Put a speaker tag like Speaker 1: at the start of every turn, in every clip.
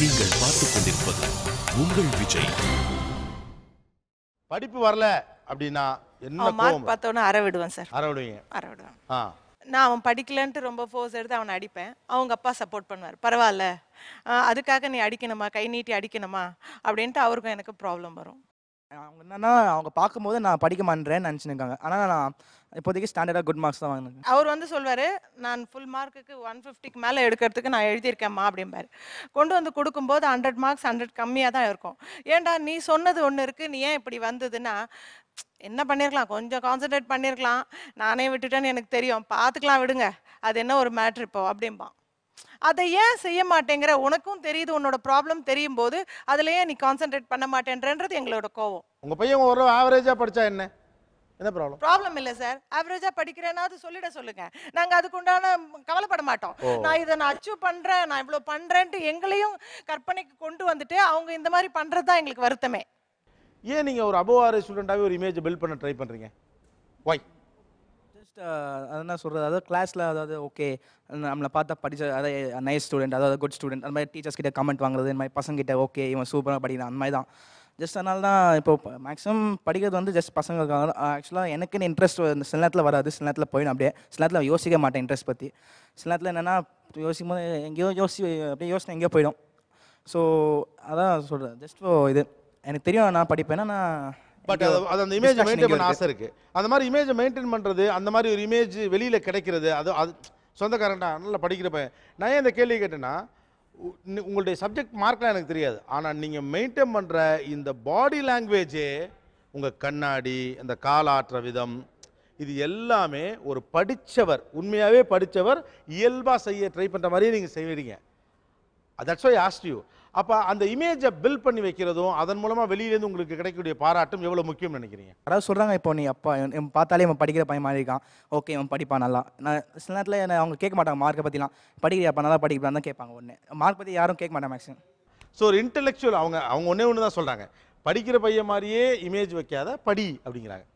Speaker 1: நீங்கள் பார்த்துக் கொண்டிருப்பது உங்கள் விஜய்.
Speaker 2: படிப்பு வரல அப்படின்னா என்ன
Speaker 3: மார்க் பார்த்தோன்னா அற விடுவேன் சார்.
Speaker 2: அற விடுவீங்க?
Speaker 3: அற விடுவேன். நான் அவன் படிக்கலன்ட்டு ரொம்ப ஃபோர்ஸ் எடுத்து அவனை அடிப்பேன். அவங்க அப்பா சப்போர்ட் பண்ணுவார். பரவாயில்ல, அதுக்காக நீ அடிக்கணுமா, கை நீட்டி அடிக்கணுமா அப்படின்ட்டு அவருக்கும் எனக்கு ப்ராப்ளம் வரும்.
Speaker 4: அவங்க என்னன்னா அவங்க பார்க்கும்போது நான் படிக்க மாட்டேன்னு நினச்சிருக்காங்க. ஆனால் நான் இப்போதைக்கு ஸ்டாண்டர்டாக குட் மார்க்ஸ் தான் வாங்கினேன்.
Speaker 3: அவர் வந்து சொல்வார், நான் ஃபுல் மார்க்குக்கு 150க்கு மேலே எடுக்கிறதுக்கு நான் எழுதியிருக்கேம்மா அப்படிம்பாரு. கொண்டு வந்து கொடுக்கும்போது 100 மார்க்ஸ் 100 கம்மியாக தான் இருக்கும். ஏன்டா நீ சொன்னது ஒன்று இருக்குது, நீ ஏன் இப்படி வந்ததுன்னா, என்ன பண்ணியிருக்கலாம், கொஞ்சம் கான்சன்ட்ரேட் பண்ணியிருக்கலாம், நானே விட்டுட்டேன்னு எனக்கு தெரியும், பார்த்துக்கலாம் விடுங்க, அது என்ன ஒரு மேட்ரு இப்போ அப்படிம்பான். அதை ஏன் செய்ய மாட்டேங்கிற, உனக்கும் தெரியுது உன்னோட ப்ராப்ளம் தெரியும் போது அதில் ஏன் நீ கான்சென்ட்ரேட் பண்ண மாட்டேன்றது எங்களோட கோவம்.
Speaker 2: உங்கள் பையன் ஒரு ஆவரேஜாக படித்தா என்ன
Speaker 3: ப்ராப்ளம் இல்லை சார், ஆவரேஜாக படிக்கிறேன்னாவது சொல்லிட சொல்லுங்க, நாங்கள் அதுக்கு உண்டான கவலைப்பட மாட்டோம். நான் அச்சீவ் பண்ணுறேன், நான் இவ்வளோ பண்ணுறேன்ட்டு எங்களையும் கற்பனைக்கு கொண்டு வந்துட்டு அவங்க இந்த மாதிரி பண்ணுறது தான் எங்களுக்கு வருத்தமே.
Speaker 2: ஏன் நீங்கள் ஒரு அபோவ் ஆவரேஜ் ஸ்டூடெண்ட்டாகவே ஒரு இமேஜ் பில்ட் பண்ண ட்ரை பண்ணுறீங்க? ஒய்?
Speaker 4: ஜஸ்ட் அது என்ன சொல்கிறது, அதாவது கிளாஸில் அதாவது ஓகே நம்மளை பார்த்தா படித்த அதாவது நைஸ் ஸ்டூடெண்ட், அதாவது குட் ஸ்டூடெண்ட், அந்த மாதிரி டீச்சர்ஸ் கிட்ட கமெண்ட் வாங்குறது, இந்த மாதிரி பசங்கிட்ட ஓகே இவன் சூப்பராக படிக்கிறான், அந்த மாதிரி தான். ஜஸ்ட் அதனால தான் இப்போ மேக்ஸிமம் படிக்கிறது வந்து ஜஸ்ட் பசங்களுக்காக. ஆக்சுவலாக எனக்குன்னு இன்ட்ரெஸ்ட் சில நேரத்தில் வராது, சில நேரத்தில் போயிடும். அப்படியே சில நேரத்தில் யோசிக்க மாட்டேன் இன்ட்ரெஸ்ட் பற்றி. சில நேரத்தில் என்னென்னா யோசிக்கும் போது எங்கேயோ அப்படியே யோசனை எங்கேயோ போயிடும். ஸோ அதான் சொல்கிறேன், ஜஸ்ட் இது எனக்கு தெரியும் நான் படிப்பேன்னா நான்.
Speaker 2: பட் அது அந்த இமேஜ் மெயின்டைன் பண்ண ஆசை இருக்குது. அந்த மாதிரி இமேஜை மெயின்டைன் பண்ணுறது, அந்த மாதிரி ஒரு இமேஜ் வெளியில் கிடைக்கிறது, அது சொந்தக்காரன்டா நல்லா படிக்கிற பையன். நான் ஏன் இந்த கேள்வி கேட்டேன்னா, உங்களுடைய சப்ஜெக்ட் மார்க்லாம் எனக்கு தெரியாது, ஆனால் நீங்கள் மெயின்டைன் பண்ணுற இந்த பாடி லாங்குவேஜே, உங்கள் கண்ணாடி, அந்த கால் ஆற்ற விதம், இது எல்லாமே ஒரு படித்தவர், உண்மையாகவே படித்தவர் இயல்பாக செய்ய ட்ரை பண்ணுற மாதிரியே நீங்கள் செய்வீங்க. That's why asked you. அப்போ அந்த இமேஜை பில்ட் பண்ணி வைக்கிறதும் அதன் மூலமாக வெளியிலேருந்து உங்களுக்கு கிடைக்கக்கூடிய பாராட்டும் எவ்வளோ முக்கியம்னு நினைக்கிறீங்க?
Speaker 4: அதாவது சொல்கிறாங்க, இப்போ நீ அப்பா இவன் பார்த்தாலே இவன் படிக்கிற பையன் மாதிரி இருக்கான், ஓகே இவன் படிப்பான் நல்லா. நான் சில நேரத்தில் என்ன அவங்க கேட்க மாட்டாங்க மார்க்கை பற்றிலாம், படிக்கிறியாப்பா நல்லா படிக்கிறான் தான் கேட்பாங்க. ஒன்று மார்க் பற்றி யாரும் கேட்க மாட்டாங்க மேக்ஸிமம்.
Speaker 2: ஸோ ஒரு இன்டெலெக்சுவல் அவங்க ஒன்று தான் சொல்கிறாங்க, படிக்கிற பையன் மாதிரியே இமேஜ் வைக்காத படி அப்படிங்கிறாங்க,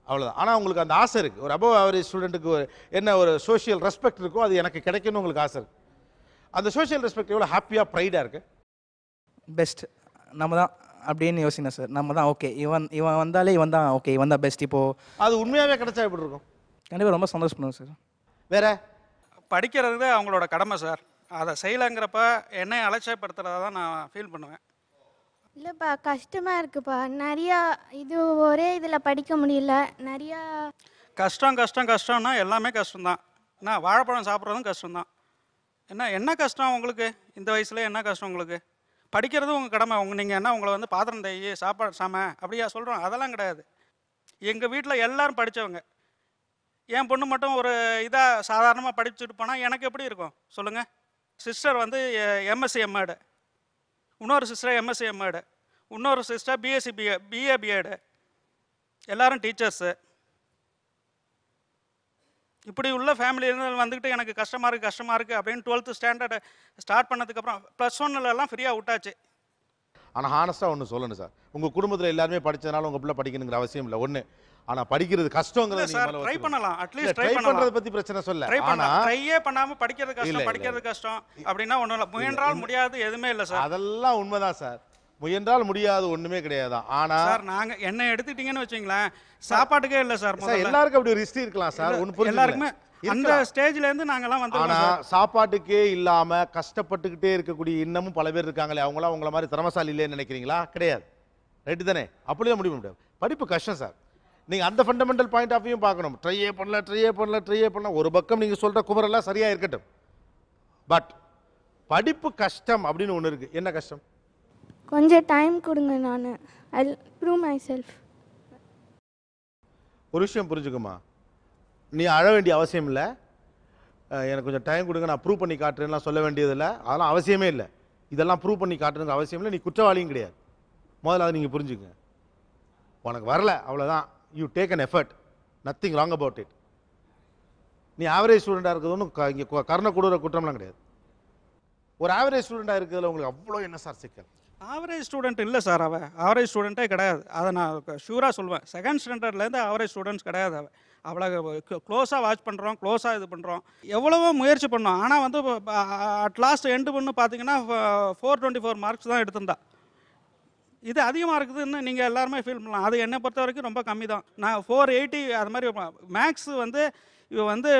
Speaker 2: அவ்வளோதான். ஆனால் உங்களுக்கு அந்த ஆசை இருக்குது, ஒரு அபவ் ஆவரேஜ் ஸ்டூடெண்ட்டுக்கு என்ன ஒரு சோஷியல் ரெஸ்பெக்ட் இருக்கோ அது எனக்கு கிடைக்கணும்னு உங்களுக்கு ஆசை இருக்குது. அந்த சோஷியல் ரெஸ்பெக்ட் எவ்வளோ ஹாப்பியாக ப்ரைடாக இருக்குது?
Speaker 4: பெஸ்ட் நம்ம தான் அப்படின்னு யோசிக்கணும் சார். நம்ம தான் ஓகே இவன் வந்தாலே இவன் தான் ஓகே இவன் தான் பெஸ்ட். இப்போது அது
Speaker 2: உண்மையாகவே கிடைச்சா எப்படி இருக்கும்?
Speaker 4: கண்டிப்பாக ரொம்ப சந்தோஷப்படுவோம் சார்.
Speaker 2: வேற
Speaker 5: படிக்கிறது அவங்களோட கடமை சார், அதை செய்யலைங்கிறப்ப என்னை அலட்சியப்படுத்துறதா தான் நான் ஃபீல் பண்ணுவேன்.
Speaker 6: இல்லைப்பா கஷ்டமாக இருக்குப்பா, நிறையா இது ஒரே இதில் படிக்க முடியல, நிறையா
Speaker 5: கஷ்டம்னா எல்லாமே கஷ்டம்தான். என்ன வாழைப்பழம் சாப்பிட்றதும் கஷ்டம்தான். என்ன கஷ்டம் உங்களுக்கு இந்த வயசில்? என்ன கஷ்டம் உங்களுக்கு? படிக்கிறதும் உங்கள் கடமை. நீங்கள் என்ன உங்களை வந்து பாத்திரம் தேய் சாப்பாடு சாம அப்படியா சொல்கிறோம்? அதெல்லாம் கிடையாது. எங்கள் வீட்டில் எல்லோரும் படித்தவங்க, என் பொண்ணு மட்டும் ஒரு இதாக சாதாரணமாக படிச்சுட்டு போனால் எனக்கு எப்படி இருக்கும் சொல்லுங்கள்? சிஸ்டர் வந்து எம்எஸ்சி எம்எடு, இன்னொரு சிஸ்டர் எம்எஸ்சி எம்எடு, இன்னொரு சிஸ்டர் பிஎஸ்சி பிஏ பிஎடு, எல்லோரும் டீச்சர்ஸு. இப்படி உள்ள ஃபேமிலியிலேருந்து வந்துக்கிட்டு எனக்கு கஷ்டமாக இருக்குது அப்படின்னு 12th ஸ்டாண்டர்டு ஸ்டார்ட் பண்ணதுக்கப்புறம் +1 ஃப்ரீயாக விட்டாச்சு.
Speaker 2: ஆனால் ஹானஸ்ட்டாக ஒன்று சொல்லணும் சார், உங்கள் குடும்பத்தில் எல்லாருமே படித்ததுனால உங்கள் பிள்ளை படிக்கணுங்கிற அவசியம் இல்லை. ஒன்று, ஆனால் படிக்கிறது கஷ்டங்கிறது
Speaker 5: சார் ட்ரை பண்ணலாம், அட்லீஸ்ட் ட்ரை
Speaker 2: பண்ணுறதை பற்றி பிரச்சனை சொல்ல,
Speaker 5: ட்ரையே பண்ணாமல் படிக்கிறது கஷ்டம் அப்படின்னா ஒன்றும் இல்லை. முயன்றால் முடியாது எதுவுமே இல்லை சார்.
Speaker 2: அதெல்லாம் உண்மைதான் சார், முயன்றால் முடியாது ஒண்ணுமே கிடையாது. ஆனா
Speaker 5: சார் நாங்க என்ன எடுத்துட்டீங்கன்னு வச்சுங்களேன், சாப்பாட்டுக்கே இல்ல சார்.
Speaker 2: எல்லாருக்கும் அப்படி ஒரு ஹிஸ்டரி இருக்கலாம் சார்,
Speaker 5: எல்லாருக்குமே அந்த ஸ்டேஜ்ல இருந்து நாங்கெல்லாம் வந்து.
Speaker 2: ஆனா சாப்பாட்டுக்கே இல்லாம கஷ்டப்பட்டுக்கிட்டே இருக்கக்கூடிய இன்னமும் பல பேர் இருக்காங்களே, அவங்களாம் உங்களை மாதிரி திறமசாலி இல்லைன்னு நினைக்கிறீங்களா? கிடையாது. ரைட்டு தானே? அப்படியே முடிவு முடியாது. படிப்பு கஷ்டம் சார். நீங்க அந்த ஃபண்டமெண்டல் பாயிண்ட் ஆஃப் வியூ பார்க்கணும். ட்ரையே பண்ணல ஒரு பக்கம் நீங்க சொல்ற குமரெல்லாம் சரியா இருக்கட்டும், பட் படிப்பு கஷ்டம் அப்படின்னு ஒன்று இருக்கு. என்ன கஷ்டம்?
Speaker 6: கொஞ்சம் டைம் கொடுங்க, நான் ஐ ப்ரூவ் மை செல்ஃப்.
Speaker 2: ஒரு விஷயம் புரிஞ்சுக்குமா, நீ அழ வேண்டிய அவசியம் இல்லை. எனக்கு கொஞ்சம் டைம் கொடுங்க, நான் ப்ரூவ் பண்ணி காட்டுறேன்லாம் சொல்ல வேண்டியதில்லை. அதெல்லாம் அவசியமே இல்லை. இதெல்லாம் ப்ரூவ் பண்ணி காட்டுறதுக்கு அவசியம் இல்லை. நீ குற்றவாளியும் கிடையாது. முதல்ல அதை நீங்கள் புரிஞ்சுக்கங்க. உனக்கு வரல அவ்வளோதான். You take an effort, nothing wrong about it. நீ ஆவரேஜ் ஸ்டூடெண்ட்டாக இருக்கிறது ஒன்றும் இங்கே கருணை கொடுற குற்றம்லாம் கிடையாது. ஒரு ஆவரேஜ் ஸ்டூடெண்ட்டாக இருக்கிறதுல உங்களுக்கு அவ்வளோ என்ன சார் சிக்கல்?
Speaker 5: ஆவரேஜ் ஸ்டூடெண்ட் இல்லை சார், அவள் ஆவரேஜ் ஸ்டூடெண்ட்டே கிடையாது. அதை நான் ஷூராக சொல்லுவேன். 2nd ஸ்டாண்டர்ட்லேருந்து ஆவரேஜ் ஸ்டூடெண்ட்ஸ் கிடையாது. அவ்வளோ க்ளோஸாக வாட்ச் பண்ணுறோம், க்ளோஸாக இது பண்ணுறோம், எவ்வளவோ முயற்சி பண்ணோம். ஆனால் வந்து அட் லாஸ்ட் எண்டு பண்ணு பார்த்தீங்கன்னா 424 மார்க்ஸ் தான் எடுத்திருந்தா. இது அதிகமாக இருக்குதுன்னு நீங்கள் எல்லாருமே ஃபீல் பண்ணலாம். அது என்னை பொறுத்த வரைக்கும் ரொம்ப கம்மி தான். நான் 480 அது மாதிரி மேக்ஸ் வந்து இவ வந்து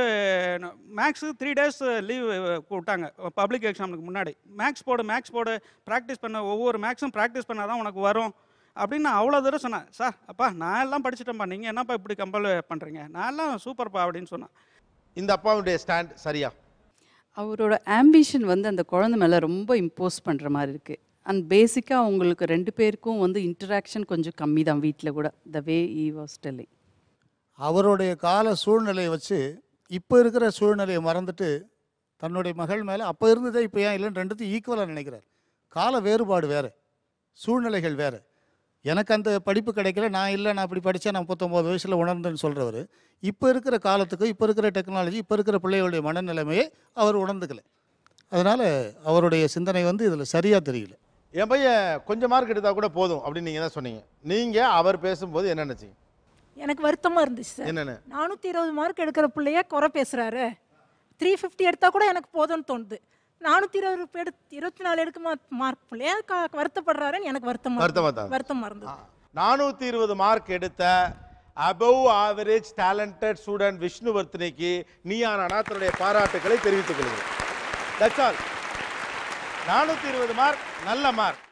Speaker 5: மேக்ஸு 3 days லீவ் விட்டாங்க பப்ளிக் எக்ஸாமுக்கு முன்னாடி. மேக்ஸ் போடு ப்ராக்டிஸ் பண்ண, ஒவ்வொரு மேக்ஸும் ப்ராக்டிஸ் பண்ணால் தான் உனக்கு வரும் அப்படின்னு நான் அவ்வளோ தூரம் சொன்னேன். சார் அப்பா நான் எல்லாம் படிச்சுட்டேன்ப்பா, நீங்கள் என்னப்பா இப்படி கம்பல் பண்ணுறீங்க, நான் எல்லாம் சூப்பர்ப்பா அப்படின்னு சொன்னேன்.
Speaker 2: இந்த அப்பாவுடைய ஸ்டாண்ட் சரியா?
Speaker 7: அவரோட ஆம்பிஷன் வந்து அந்த குழந்தை மேலே ரொம்ப இம்போஸ் பண்ணுற மாதிரி இருக்குது. அண்ட் பேசிக்காக அவங்களுக்கு 2 பேருக்கும் வந்து இன்டராக்ஷன் கொஞ்சம் கம்மி தான் வீட்டில் கூட. த வே ஈ வாஸ் டெல்லிங்.
Speaker 8: அவருடைய கால சூழ்நிலையை வச்சு இப்போ இருக்கிற சூழ்நிலையை மறந்துட்டு தன்னுடைய மகள் மேலே அப்போ இருந்ததே இப்போ ஏன் இல்லைன்னு ரெண்டுத்தையும் ஈக்குவலாக நினைக்கிறார். கால வேறுபாடு வேறு, சூழ்நிலைகள் வேறு. எனக்கு அந்த படிப்பு கிடைக்கல, நான் இல்லை, நான் இப்படி படித்தேன், நான் 39 வயசில் உணர்ந்தேன்னு சொல்கிறவர் இப்போ இருக்கிற காலத்துக்கு, இப்போ இருக்கிற டெக்னாலஜி, இப்போ இருக்கிற பிள்ளைகளுடைய மனநிலைமையை அவர் உணர்ந்துக்கலை. அதனால் அவருடைய சிந்தனை வந்து இதில் சரியாக தெரியல.
Speaker 2: என் பையன் கொஞ்சம் மார்க் எடுத்தால் கூட போதும் அப்படின்னு நீங்கள் தான் சொன்னீங்க. நீங்கள் அவர் பேசும்போது என்ன நினச்சிங்க?
Speaker 9: எனக்கு வருத்தமாக இருந்துச்சு சார்.
Speaker 2: என்னென்ன?
Speaker 9: 420 மார்க் எடுக்கிற பிள்ளைய குறை பேசுகிறாரு. 350 எடுத்தால் கூட எனக்கு போதும்னு தோணுது. 424 எடுக்க மார்க் பிள்ளைய வருத்தப்படுறாருன்னு எனக்கு வருத்தமாக இருந்தது.
Speaker 2: 420 மார்க் எடுத்த அபவ் ஆவரேஜ் டேலண்டட் ஸ்டூடெண்ட் விஷ்ணுவர்த்தனைக்கு நீயான தன்னுடைய பாராட்டுக்களை தெரிவித்துக் கொள்கிறேன். That's all. 420 மார்க் நல்ல மார்க்.